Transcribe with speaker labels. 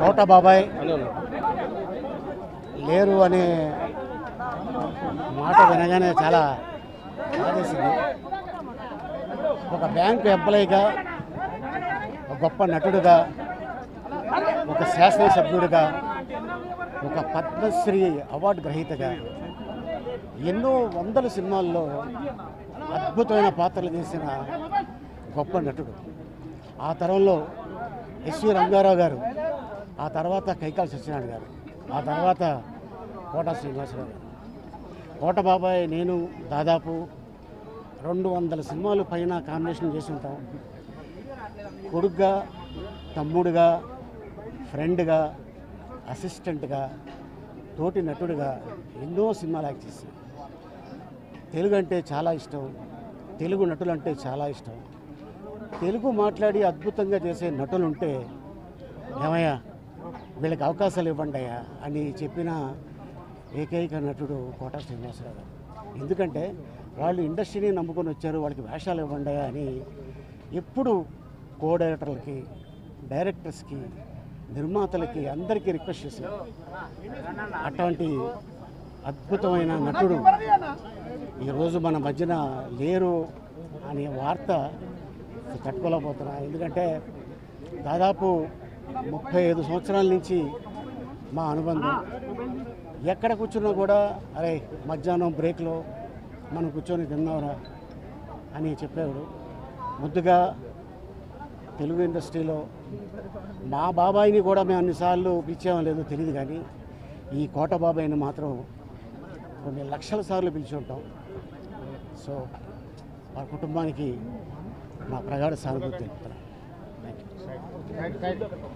Speaker 1: కోట బాబాయ్ లేరు అనే మాట వినగానే చాలా బాధేసింది. ఒక బ్యాంకు ఎంప్లాయీగా, ఒక గొప్ప నటుడుగా, ఒక శాసనసభ్యుడిగా, ఒక పద్మశ్రీ అవార్డు గ్రహీతగా ఎన్నో వందల సినిమాల్లో అద్భుతమైన పాత్రలు చేసిన గొప్ప నటుడు. ఆ తరంలో ఎస్వి రంగారావు గారు, ఆ తర్వాత కైకాల సత్యనారాయణ గారు, ఆ తర్వాత కోట శ్రీనివాసరావు గారు. కోట బాబాయ్ నేను దాదాపు 200 సినిమాలు పైన కాంబినేషన్ చేసి ఉంటాం. కొడుగ్గా, తమ్ముడుగా, ఫ్రెండ్గా, అసిస్టెంట్గా, తోటి నటుడిగా ఎన్నో సినిమాలు యాక్ట్ చేశాను. తెలుగు అంటే చాలా ఇష్టం, తెలుగు నటులు అంటే చాలా ఇష్టం. తెలుగు మాట్లాడి అద్భుతంగా చేసే నటులు ఉంటే ఏమయ్యా వీళ్ళకి అవకాశాలు ఇవ్వండి అయ్యా అని చెప్పిన ఏకైక నటుడు కోట శ్రీనివాసరావు గారు. ఎందుకంటే వాళ్ళు ఇండస్ట్రీని నమ్ముకొని వచ్చారు, వాళ్ళకి వేషాలు ఇవ్వండి అని ఎప్పుడు కో డైరెక్టర్లకి, డైరెక్టర్స్కి, నిర్మాతలకి అందరికీ రిక్వెస్ట్ చేశారు. అటువంటి అద్భుతమైన నటుడు ఈరోజు మన మధ్యన లేరు అనే వార్త తట్టుకోలేకపోతున్నా. ఎందుకంటే దాదాపు 35 సంవత్సరాల నుంచి మా అనుబంధం. ఎక్కడ కూర్చున్నా కూడా అరే మధ్యాహ్నం బ్రేక్లో మనం కూర్చొని తిన్నావురా అని చెప్పేవాడు. ముద్దుగా తెలుగు ఇండస్ట్రీలో మా బాబాయిని కూడా మేము అన్నిసార్లు పిలిచామో లేదో తెలియదు, కానీ ఈ కోట బాబాయిని మాత్రం కొన్ని లక్షల సార్లు పిలిచి ఉంటాం. సో మా కుటుంబానికి నా ప్రగాఢ సానుభూతి తెలుపుతున్నాను. Thank you.